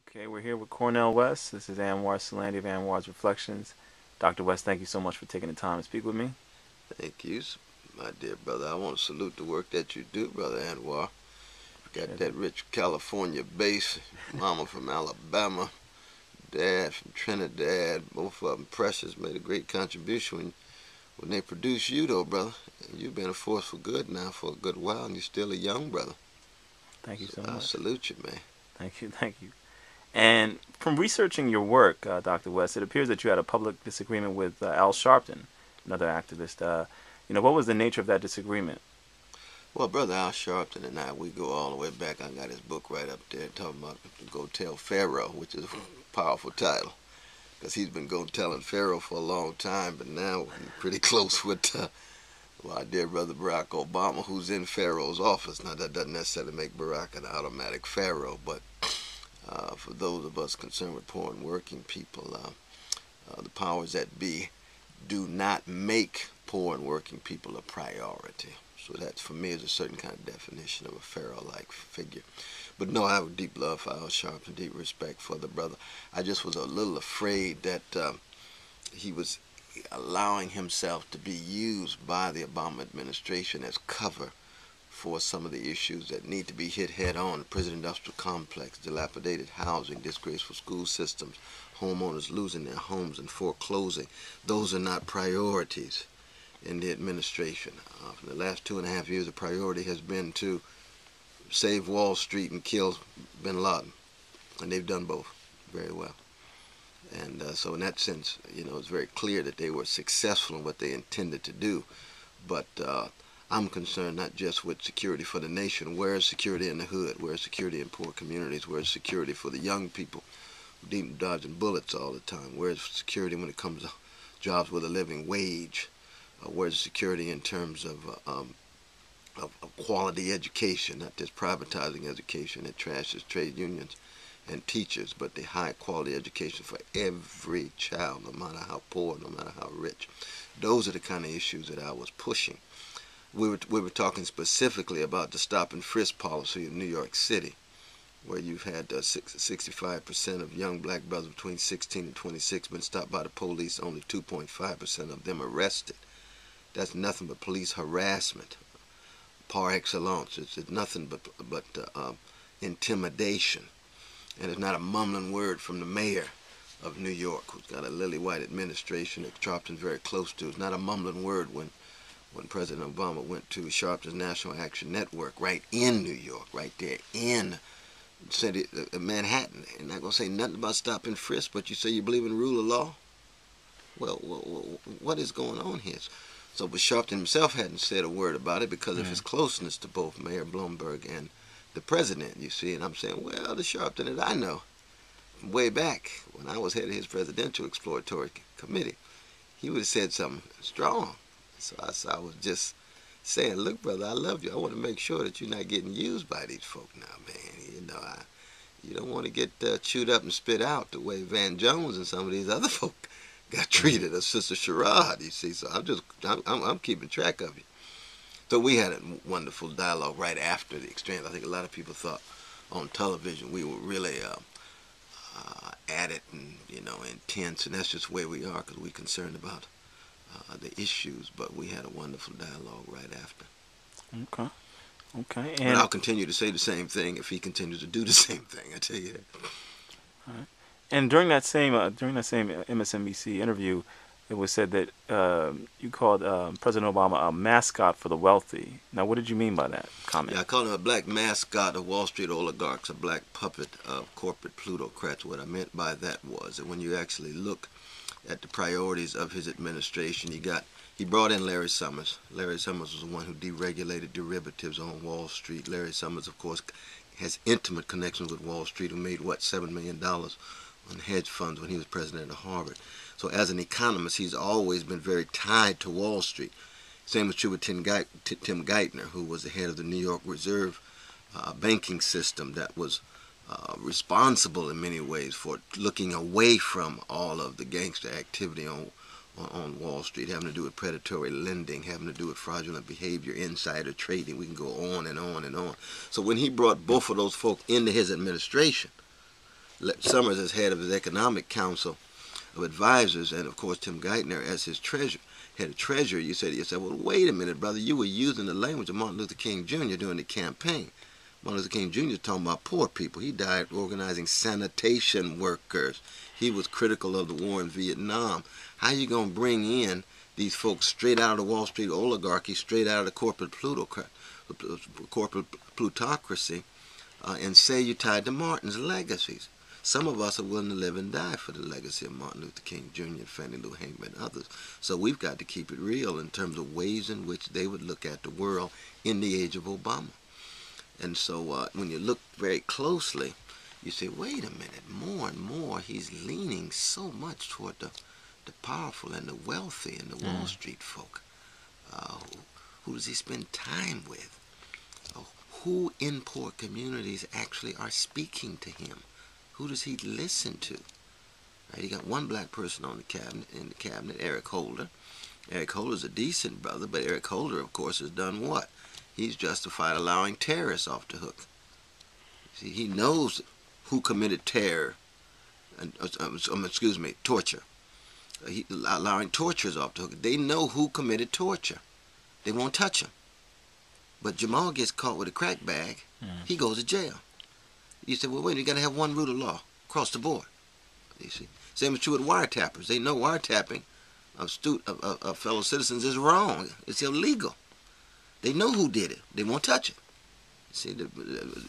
Okay, we're here with Cornell West. This is Anwar Salandi of Anwar's Reflections. Dr. West, thank you so much for taking the time to speak with me. Thank you, my dear brother. I want to salute the work that you do, brother Anwar. Got that rich California base. Mama from Alabama, dad from Trinidad. Both of them precious. Made a great contribution when they produced you, though, brother. And you've been a force for good now for a good while, and you're still a young brother. Thank you So so I much. salute you, man. Thank you, thank you. And from researching your work, Dr. West, it appears that you had a public disagreement with Al Sharpton, another activist. What was the nature of that disagreement? Well, brother Al Sharpton and I, we go all the way back. I got his book right up there talking about Go Tell Pharaoh, which is a powerful title. Because he's been going telling Pharaoh for a long time, but now he's pretty close with our dear brother Barack Obama, who's in Pharaoh's office. Now, that doesn't necessarily make Barack an automatic Pharaoh, but for those of us concerned with poor and working people, the powers that be do not make poor and working people a priority. So that, for me, is a certain kind of definition of a Pharaoh-like figure. But no, I have a deep love for Al Sharpton, deep respect for the brother. I just was a little afraid that he was allowing himself to be used by the Obama administration as cover for some of the issues that need to be hit head on. The prison industrial complex, dilapidated housing, disgraceful school systems, homeowners losing their homes and foreclosing. Those are not priorities in the administration. For the last 2.5 years, the priority has been to save Wall Street and kill bin Laden. And they've done both very well. And so in that sense, it's very clear that they were successful in what they intended to do. But I'm concerned not just with security for the nation. Where is security in the hood? Where is security in poor communities? Where is security for the young people who dodging bullets all the time? Where is security when it comes to jobs with a living wage? Where's security in terms of quality education, not just privatizing education that trashes trade unions and teachers, but the high quality education for every child, no matter how poor, no matter how rich. Those are the kind of issues that I was pushing. We were talking specifically about the stop and frisk policy in New York City, where you've had 65% of young black brothers between 16 and 26 been stopped by the police, only 2.5% of them arrested. That's nothing but police harassment, par excellence. It's nothing but intimidation. And it's not a mumbling word from the mayor of New York, who's got a lily white administration that Sharpton's very close to. It's not a mumbling word when President Obama went to Sharpton's National Action Network right in New York, right there in city Manhattan. And not going to say nothing about stop and frisk, but you say you believe in rule of law? Well, what is going on here? So, but Sharpton himself hadn't said a word about it because of his closeness to both Mayor Bloomberg and the president, you see. And I'm saying, well, the Sharpton that I know from way back when I was head of his presidential exploratory committee, he would have said something strong. So I was just saying, look, brother, I love you. I want to make sure that you're not getting used by these folk now, man. You don't want to get chewed up and spit out the way Van Jones and some of these other folk got treated, or Sister Sherrod, you see. So I'm keeping track of you. So we had a wonderful dialogue right after the exchange. I think a lot of people thought on television we were really at it and intense, and that's just the way we are because we're concerned about the issues. But we had a wonderful dialogue right after. Okay, okay. But And I'll continue to say the same thing if he continues to do the same thing. I tell you that. all right. And during that same MSNBC interview, it was said that you called President Obama a mascot for the wealthy. Now, what did you mean by that comment? Yeah, I call him a black mascot of Wall Street oligarchs, a black puppet of corporate plutocrats. What I meant by that was that when you actually look at the priorities of his administration, he brought in Larry Summers. Larry Summers was the one who deregulated derivatives on Wall Street. Larry Summers, of course, has intimate connections with Wall Street, who made, $7 million on hedge funds when he was president of Harvard. So as an economist, he's always been very tied to Wall Street. Same was true with Tim Geithner, who was the head of the New York Reserve banking system that was responsible in many ways for looking away from all of the gangster activity on Wall Street, having to do with predatory lending, having to do with fraudulent behavior, insider trading. We can go on and on and on. So when he brought both of those folk into his administration, Summers as head of his economic council of advisors, and of course Tim Geithner as his head of treasury, you said to yourself, well, wait a minute, brother, you were using the language of Martin Luther King Jr. during the campaign. Martin Luther King Jr. is talking about poor people. He died organizing sanitation workers. He was critical of the war in Vietnam. How you going to bring in these folks straight out of the Wall Street oligarchy, straight out of the corporate plutocracy, and say you're tied to Martin's legacies? Some of us are willing to live and die for the legacy of Martin Luther King Jr. and Fannie Lou Hamer and others. So we've got to keep it real in terms of ways in which they would look at the world in the age of Obama. And so when you look very closely, you say, wait a minute, more and more he's leaning so much toward the powerful and the wealthy and the Wall Street folk. Who does he spend time with? Who in poor communities actually are speaking to him? Who does he listen to? Right, he got one black person on in the cabinet, Eric Holder. Eric Holder's a decent brother, but Eric Holder, of course, has done what? He's justified allowing terrorists off the hook. See, he knows who committed terror, torture. Allowing torturers off the hook. They know who committed torture. They won't touch him. But Jamal gets caught with a crack bag, he goes to jail. You say, well, wait, you got to have one rule of law across the board. You see, same is true with wiretappers. They know wiretapping of fellow citizens is wrong. It's illegal. They know who did it. They won't touch it. See,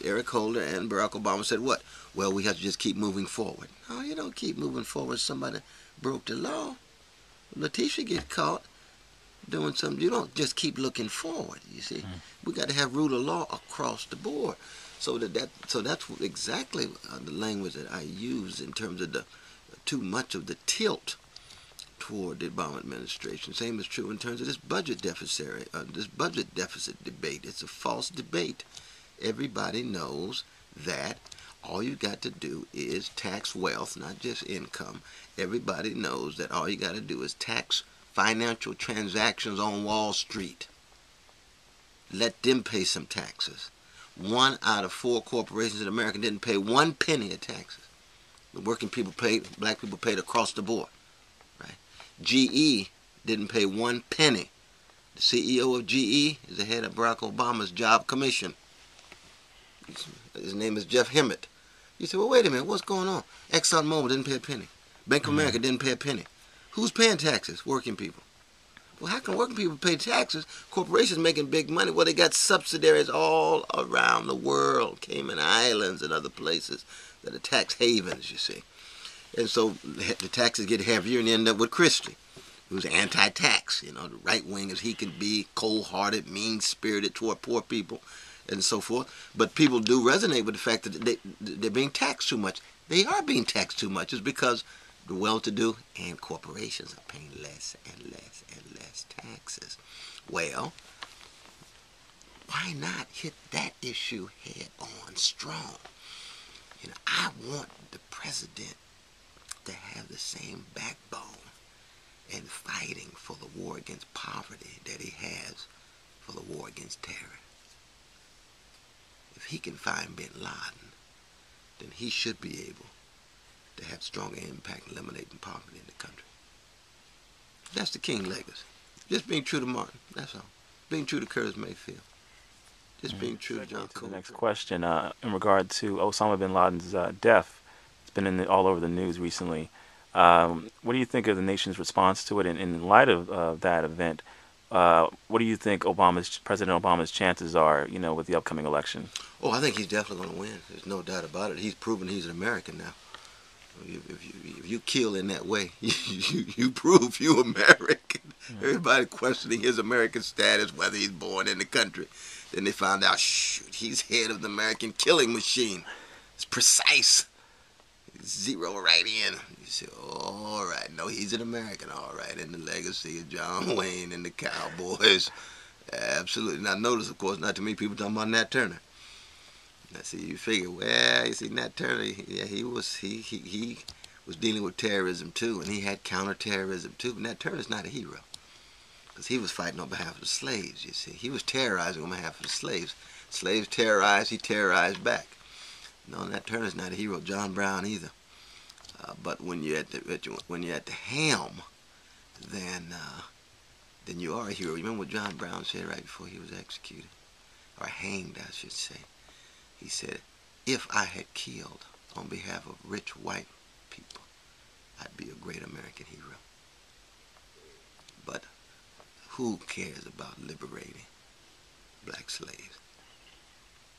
Eric Holder and Barack Obama said what? Well, we have to just keep moving forward. No, you don't keep moving forward. Somebody broke the law. Letitia get caught doing something. You don't just keep looking forward. You see, we got to have rule of law across the board. So that's exactly the language that I use in terms of the too much of the tilt toward the Obama administration. Same is true in terms of this budget deficit debate. It's a false debate. Everybody knows that all you got to do is tax wealth, not just income. Everybody knows that all you got to do is tax financial transactions on Wall Street. Let them pay some taxes. 1 out of 4 corporations in America didn't pay 1 penny of taxes. The working people paid, black people paid across the board. Right? GE didn't pay 1 penny. The CEO of GE is the head of Barack Obama's Job Commission. His name is Jeff Emmett. You say, well, wait a minute, what's going on? ExxonMobil didn't pay a penny. Bank of America didn't pay a penny. Who's paying taxes? Working people. Well, how can working people pay taxes? Corporations making big money. Well, they got subsidiaries all around the world, Cayman Islands and other places that are tax havens, you see. And so the taxes get heavier and end up with Christie, who's anti-tax, the right wing as he can be, cold-hearted, mean-spirited toward poor people, and so forth. But people do resonate with the fact that they're being taxed too much. They are being taxed too much. It's because the well-to-do and corporations are paying less and less and less taxes. Well, why not hit that issue head on strong? I want the president to have the same backbone in fighting for the war against poverty that he has for the war against terror. If he can find bin Laden, then he should be able to have stronger impact in eliminating poverty in the country. That's the King legacy. Just being true to Martin, that's all. Being true to Curtis Mayfield. Just being true to John Cole. The next question, in regard to Osama bin Laden's death, it's been all over the news recently. What do you think of the nation's response to it? And in light of that event, what do you think President Obama's chances are, with the upcoming election? Oh, I think he's definitely going to win. There's no doubt about it. He's proven he's an American now. If you kill in that way, you prove you American. Everybody questioning his American status, whether he's born in the country. Then they found out, shoot, he's head of the American killing machine. It's precise. Zero right in. You say, all right, no, he's an American, all right, in the legacy of John Wayne and the Cowboys. Absolutely. Now notice, of course, not too many people talking about Nat Turner. Now see, you figure, well, you see, Nat Turner, yeah, he was dealing with terrorism too, and he had counterterrorism too. But Nat Turner's not a hero, because he was fighting on behalf of the slaves. You see, he was terrorizing on behalf of the slaves. Slaves terrorized, he terrorized back. No, Nat Turner's not a hero. John Brown either. But when you're at the helm, then then you are a hero. You remember what John Brown said right before he was executed, or hanged, I should say. He said, "If I had killed on behalf of rich white people, I'd be a great American hero." But who cares about liberating black slaves?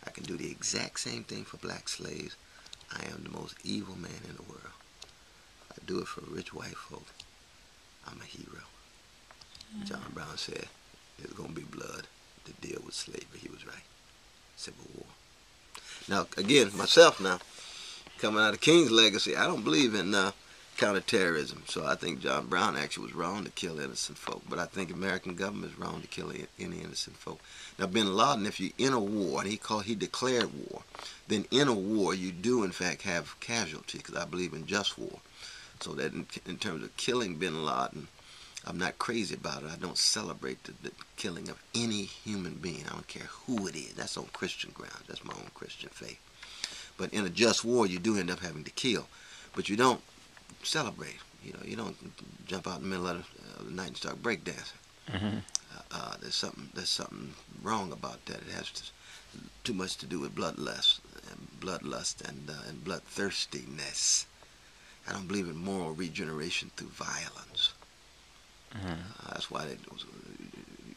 I can do the exact same thing for black slaves. I am the most evil man in the world. If I do it for rich white folk, I'm a hero. John Brown said there's going to be blood to deal with slavery. He was right. Civil War. Now, again, myself now, coming out of King's legacy, I don't believe in counterterrorism. So I think John Brown actually was wrong to kill innocent folk. But I think American government is wrong to kill any innocent folk. Now, Bin Laden, if you're in a war, and he declared war, then in a war you do in fact have casualties, because I believe in just war. So that in terms of killing Bin Laden, I'm not crazy about it. I don't celebrate the killing of any human being. I don't care who it is. That's on Christian grounds. That's my own Christian faith. But in a just war, you do end up having to kill. But you don't celebrate. You don't jump out in the middle of the night and start breakdancing. Mm-hmm. There's something wrong about that. It has too much to do with bloodlust and bloodthirstiness. I don't believe in moral regeneration through violence. Mm-hmm. That's why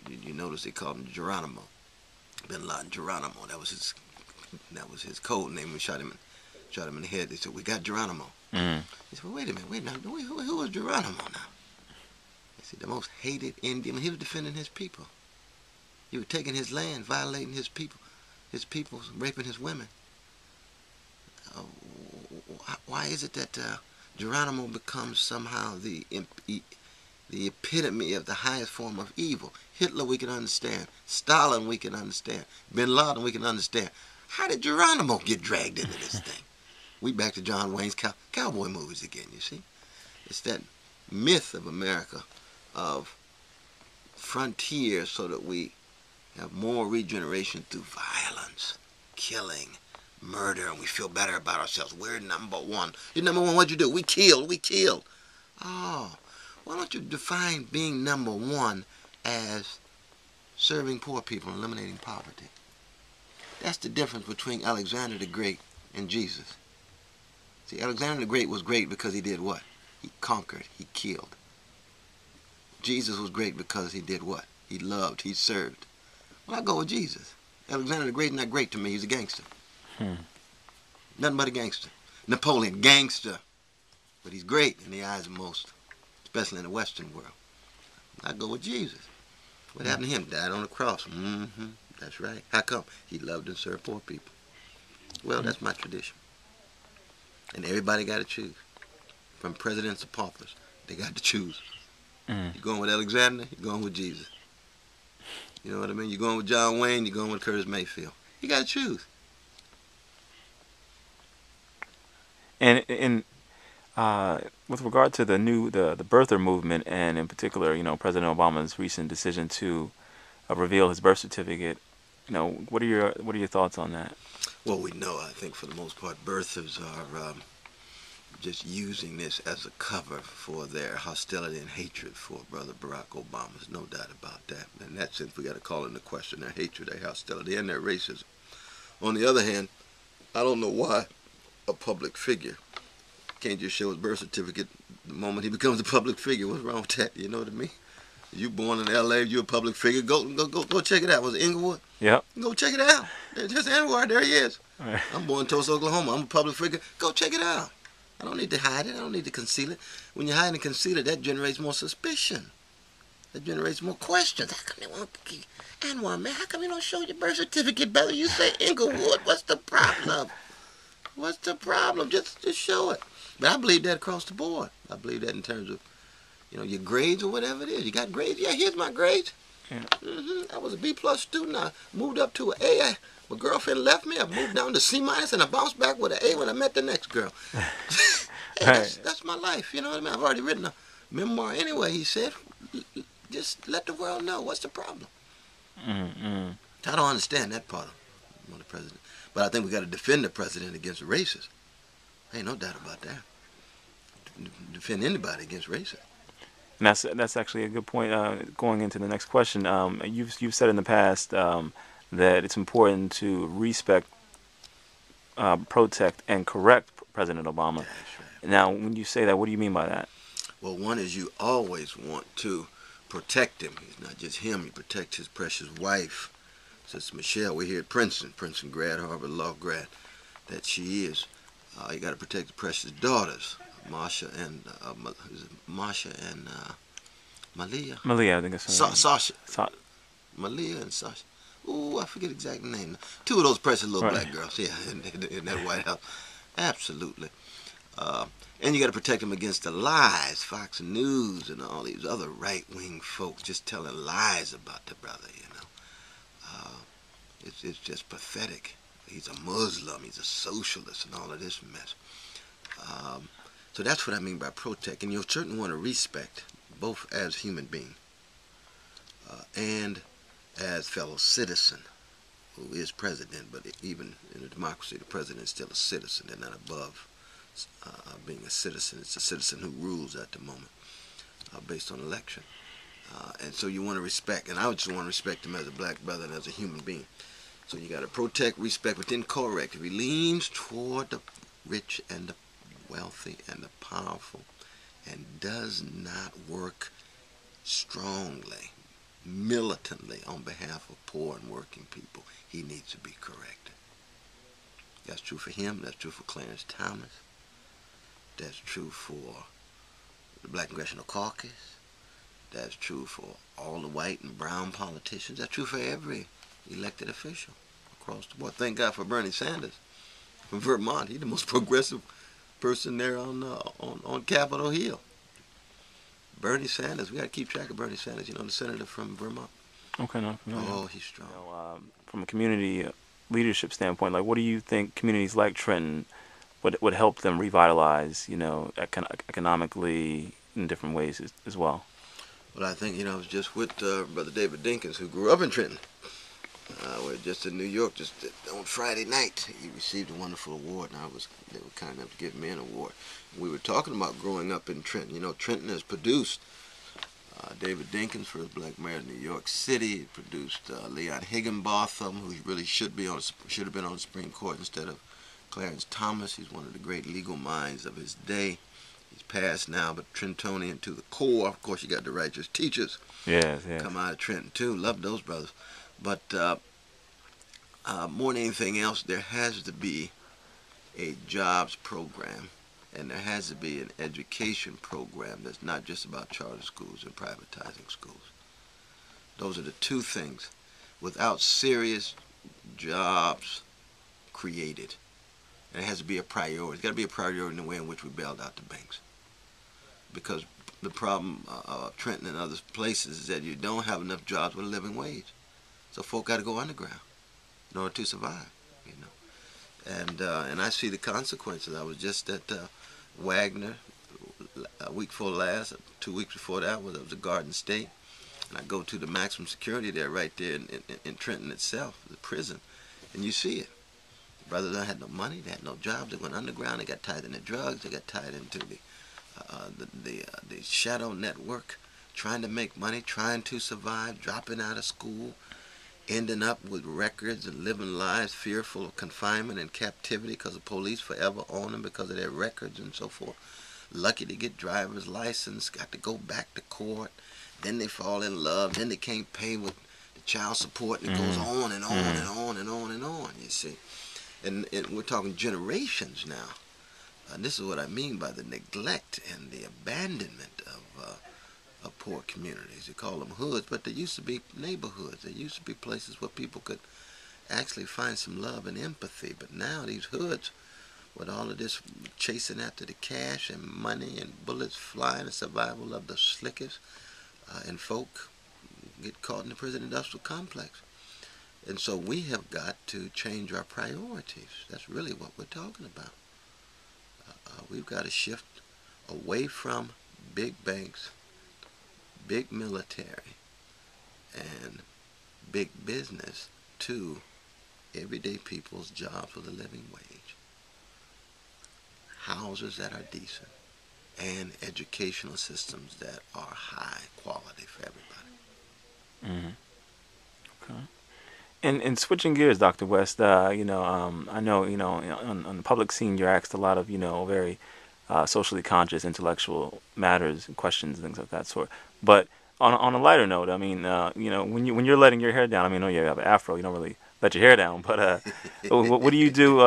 you notice they called him Geronimo, Bin Laden Geronimo. That was his code name. We shot him in the head. They said, "We got Geronimo." Mm-hmm. He said, "Well, wait a minute, who was Geronimo now?" They said, "The most hated Indian." He was defending his people. He was taking his land, violating his people, raping his women. Why is it that Geronimo becomes somehow the epitome of the highest form of evil? Hitler we can understand. Stalin we can understand. Bin Laden we can understand. How did Geronimo get dragged into this thing? We back to John Wayne's cowboy movies again, you see. It's that myth of America, of frontier, so that we have more regeneration through violence, killing, murder, and we feel better about ourselves. We're number one. You're number one, what'd you do? We killed. Oh, why don't you define being number one as serving poor people and eliminating poverty? That's the difference between Alexander the Great and Jesus. See, Alexander the Great was great because he did what? He conquered, he killed. Jesus was great because he did what? He loved, he served. Well, I go with Jesus. Alexander the Great is not great to me. He's a gangster. Nothing but a gangster. Napoleon, gangster. But he's great in the eyes of most, especially in the Western world. I go with Jesus. What happened to him? Died on the cross. That's right. How come? He loved and served poor people. Well, that's my tradition. And everybody got to choose. From presidents to paupers, they got to choose. You're going with Alexander, you're going with Jesus. You know what I mean? You're going with John Wayne, you're going with Curtis Mayfield. You got to choose. And with regard to the birther movement, and in particular, President Obama's recent decision to reveal his birth certificate, what are your thoughts on that? Well, we know, I think for the most part, birthers are just using this as a cover for their hostility and hatred for Brother Barack Obama. There's no doubt about that. In that sense, we got to call into question their hatred, their hostility, and their racism. On the other hand, I don't know why a public figure can't just show his birth certificate the moment he becomes a public figure. What's wrong with that? You know what I mean? You born in L.A., you're a public figure. Go check it out. Was it Inglewood? Yep. Go check it out. There's Anwar. There he is. Right. I'm born in Tulsa, Oklahoma. I'm a public figure. Go check it out. I don't need to hide it. I don't need to conceal it. When you hide and conceal it, that generates more suspicion. That generates more questions. How come they won't keep Anwar, man? How come you don't show your birth certificate, brother? You say Inglewood. What's the problem? What's the problem? Just show it. But I believe that across the board. I believe that in terms of, your grades or whatever it is. You got grades? Yeah, here's my grades. Yeah. I was a B+ student. I moved up to an A. My girlfriend left me. I moved down to C- and I bounced back with an A when I met the next girl. Hey, that's my life. You know what I mean? I've already written a memoir anyway, he said. Just let the world know. What's the problem? I don't understand that part of the president. But I think we got to defend the president against the racists. Ain't no doubt about that. defend anybody against racism. And that's actually a good point. Going into the next question, you've said in the past that it's important to respect, protect, and correct President Obama. That's right. Now, when you say that, what do you mean by that? Well, one is you always want to protect him. He's not just him. You protect his precious wife, Sister Michelle. We're here at Princeton grad, Harvard Law grad, that she is. You got to protect the precious daughters, Masha and Malia, Malia, I think it's Sasha, Sa- Malia and Sasha. Ooh, I forget exact name. Two of those precious little right. black girls, yeah, in that White House. Absolutely. Uh, and you got to protect them against the lies, Fox News and all these other right-wing folks just telling lies about the brother. It's just pathetic. He's a Muslim, he's a socialist, and all of this mess. Um, so that's what I mean by protect. And you'll certainly want to respect both as human being and as fellow citizen who is president. But even in a democracy, the president is still a citizen. They're not above being a citizen. It's a citizen who rules at the moment based on election. And so you want to respect, and I would just want to respect him as a black brother and as a human being. So you got to protect, respect, but then correct. If he leans toward the rich and the wealthy and the powerful and does not work strongly, militantly on behalf of poor and working people, he needs to be corrected. That's true for him. That's true for Clarence Thomas. That's true for the Black Congressional Caucus. That's true for all the white and brown politicians. That's true for every elected official across the board. Thank God for Bernie Sanders from Vermont. He's the most progressive person there on Capitol Hill. Bernie Sanders, we got to keep track of Bernie Sanders. You know, the senator from Vermont. Okay, no, familiar. Oh, he's strong. From a community leadership standpoint, like what do you think communities like Trenton would help them revitalize? Economically in different ways as well. Well, I think I was just with Brother David Dinkins, who grew up in Trenton. We're just in New York, just on Friday night. He received a wonderful award, and they were kind enough to give me an award. We were talking about growing up in Trenton. Trenton has produced David Dinkins, first black mayor of New York City. It produced Leon Higginbotham, who really should have been on the Supreme Court instead of Clarence Thomas. He's one of the great legal minds of his day. He's passed now, but Trentonian to the core. Of course, you got the righteous teachers. Yes, yes. Come out of Trenton too. Love those brothers. But more than anything else, there has to be a jobs program, and there has to be an education program that's not just about charter schools and privatizing schools. Those are the two things. Without serious jobs created, and it has to be a priority. It's got to be a priority in the way in which we bailed out the banks. Because the problem of Trenton and other places is that you don't have enough jobs with a living wage. So folk got to go underground in order to survive, And I see the consequences. I was just at Wagner a week before last, 2 weeks before that was a Garden State. And I go to the maximum security there right there in Trenton itself, the prison, and you see it. Brothers had no money, they had no jobs, they went underground, they got tied into drugs, they got tied into the shadow network, trying to make money, trying to survive, dropping out of school, ending up with records and living lives fearful of confinement and captivity because the police forever own them because of their records and so forth. Lucky to get driver's license, got to go back to court, then they fall in love, then they can't pay with the child support, and it goes on and on and on and on and on, you see. And we're talking generations now. And this is what I mean by the neglect and the abandonment of poor communities. You call them hoods, but they used to be neighborhoods. There used to be places where people could actually find some love and empathy. But now these hoods, with all of this chasing after the cash and money and bullets flying and survival of the slickest, and folk get caught in the prison industrial complex. And so we have got to change our priorities. That's really what we're talking about. We've got to shift away from big banks, big military, and big business to everyday people's jobs with a living wage, houses that are decent, and educational systems that are high quality for everybody. Hmm. Okay. And switching gears, Dr. West, I know, on the public scene, you're asked a lot of, very socially conscious, intellectual matters and questions and things of that sort. But on a lighter note, I mean, when you're letting your hair down, I mean, I know you have an afro, you don't really let your hair down, but what do you do,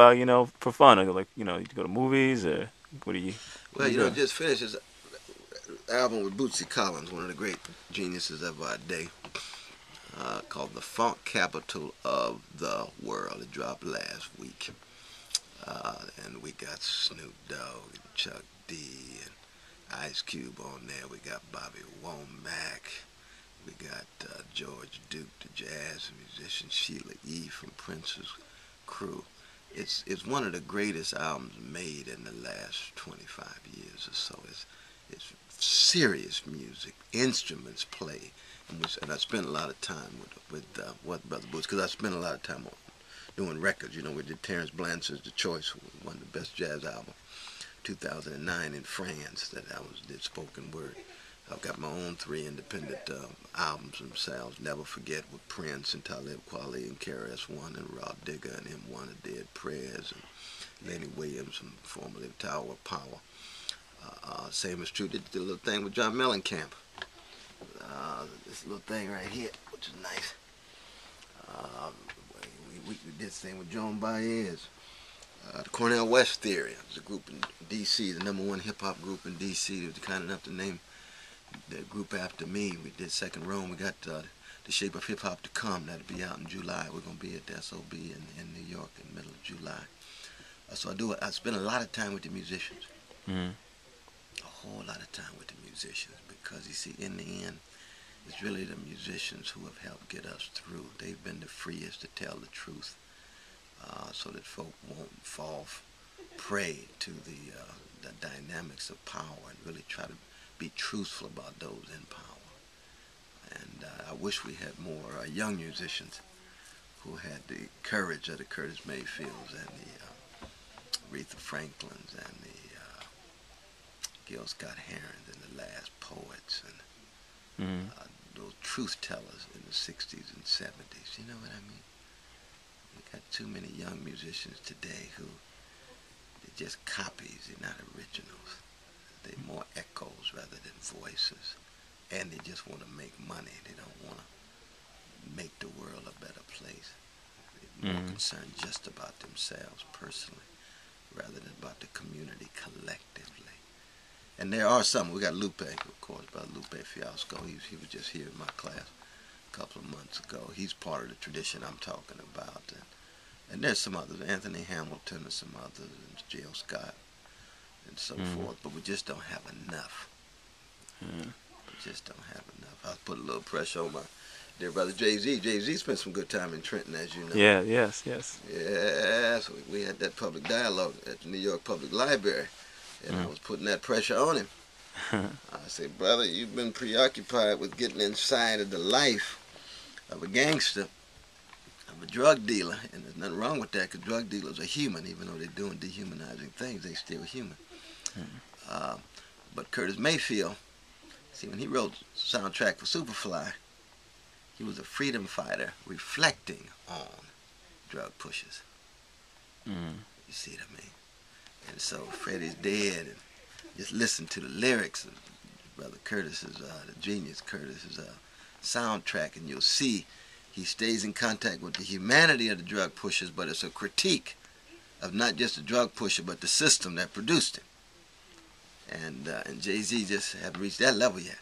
for fun? Like, you go to movies, or what Well, do you do? just finished his album with Bootsy Collins, one of the great geniuses of our day, called The Funk Capital of the World. It dropped last week. And we got Snoop Dogg and Chuck D and Ice Cube on there. We got Bobby Womack. We got George Duke, the jazz musician, Sheila E. from Prince's crew. It's one of the greatest albums made in the last 25 years or so. It's serious music, instruments play, and I spent a lot of time with Brother Boots, because I spent a lot of time on doing records. We did Terence Blanchard's The Choice, one of the best jazz albums, 2009 in France. That album did spoken word. I've got my own 3 independent albums themselves. Never Forget with Prince and Talib Kweli and KRS-One and Rob Digger and M1 of Dead Prayers and Lenny Williams, from formerly Tower of Power. Same is true. Did the little thing with John Mellencamp. This little thing right here, which is nice. Uh, we did the same with Joan Baez. The Cornel West Theory. It's a group in D.C., the #1 hip-hop group in D.C. They was kind enough to name the group after me. We did Second Rome. We got The Shape of Hip Hop to Come. That'll be out in July. We're going to be at the SOB in New York in the middle of July. So I spend a lot of time with the musicians. Mm-hmm. A whole lot of time with the musicians, because, you see, in the end, it's really the musicians who have helped get us through. They've been the freest to tell the truth, so that folk won't fall prey to the dynamics of power, and really try to be truthful about those in power. And I wish we had more young musicians who had the courage of the Curtis Mayfields and the Aretha Franklins and the Gil Scott Herons and the Last Poets and Mm-hmm. those truth tellers in the 60s and 70s. You know what I mean? We got too many young musicians today who, they're just copies. They're not originals. They're more echoes rather than voices. And they just want to make money. They don't want to make the world a better place. They're more Mm-hmm. concerned just about themselves personally rather than about the community collectively. And there are some. We got Lupe, of course, Brother Lupe Fiasco. He was just here in my class a couple of months ago. He's part of the tradition I'm talking about. And there's some others, Anthony Hamilton and some others, and Jill Scott and so Mm-hmm. forth. But we just don't have enough. Mm-hmm. We just don't have enough. I'll put a little pressure on my dear brother Jay-Z. Jay-Z spent some good time in Trenton, as you know. Yeah. Yes. Yes. Yeah, so we had that public dialogue at the New York Public Library. And I was putting that pressure on him. I said, brother, you've been preoccupied with getting inside of the life of a gangster, of a drug dealer. And there's nothing wrong with that, because drug dealers are human. Even though they're doing dehumanizing things, they're still human. Uh, but Curtis Mayfield, see, when he wrote soundtrack for Superfly, he was a freedom fighter reflecting on drug pushers. Mm-hmm. You see what I mean? And so Freddie's dead, and just listen to the lyrics of Brother Curtis's, the genius Curtis's soundtrack, and you'll see he stays in contact with the humanity of the drug pushers, but it's a critique of not just the drug pusher, but the system that produced him. And Jay-Z just haven't reached that level yet.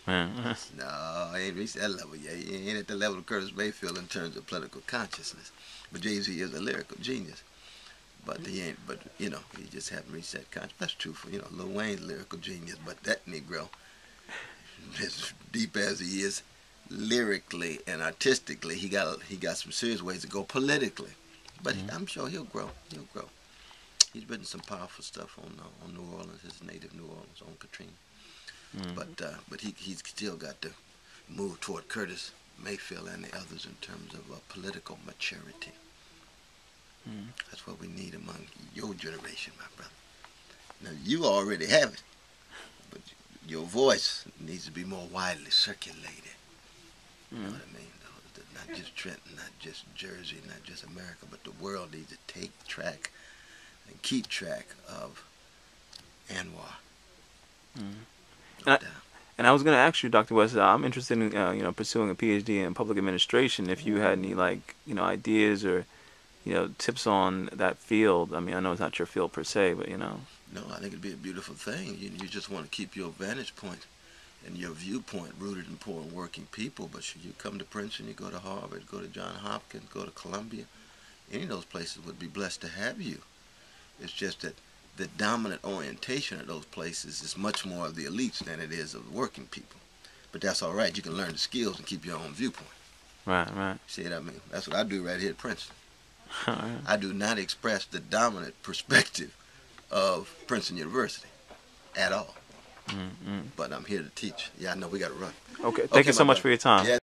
Mm-hmm. No, he ain't reached that level yet. He ain't at the level of Curtis Mayfield in terms of political consciousness. But Jay-Z is a lyrical genius. But he ain't, but he just haven't reached that conscious. That's true for, Lil Wayne's lyrical genius. But that Negro, as deep as he is, lyrically and artistically, he got some serious ways to go politically. But I'm sure he'll grow. He'll grow. He's written some powerful stuff on New Orleans, his native New Orleans, on Katrina. Mm-hmm. But he's still got to move toward Curtis Mayfield and the others in terms of political maturity. Mm-hmm. That's what we need among your generation, my brother. Now, you already have it. your voice needs to be more widely circulated. You know Mm. what I mean? Not just Trenton, not just Jersey, not just America, but the world needs to take track and keep track of Anwar. Mm. No And I, doubt. and I was going to ask you, Dr. West, I'm interested in pursuing a PhD in public administration. If you had any ideas or tips on that field. I mean, I know it's not your field per se, but No, I think it'd be a beautiful thing. You just want to keep your vantage point and your viewpoint rooted in poor and working people. But should you come to Princeton, you go to Harvard, go to Johns Hopkins, go to Columbia, any of those places would be blessed to have you. It's just that the dominant orientation of those places is much more of the elites than it is of the working people. But that's all right. You can learn the skills and keep your own viewpoint. right, right. See what I mean? That's what I do right here at Princeton. All right. I do not express the dominant perspective of Princeton University at all. Mm-hmm. But I'm here to teach. Yeah, I know we got to run. Okay, thank Okay, you my so much brother. for your time. Yeah.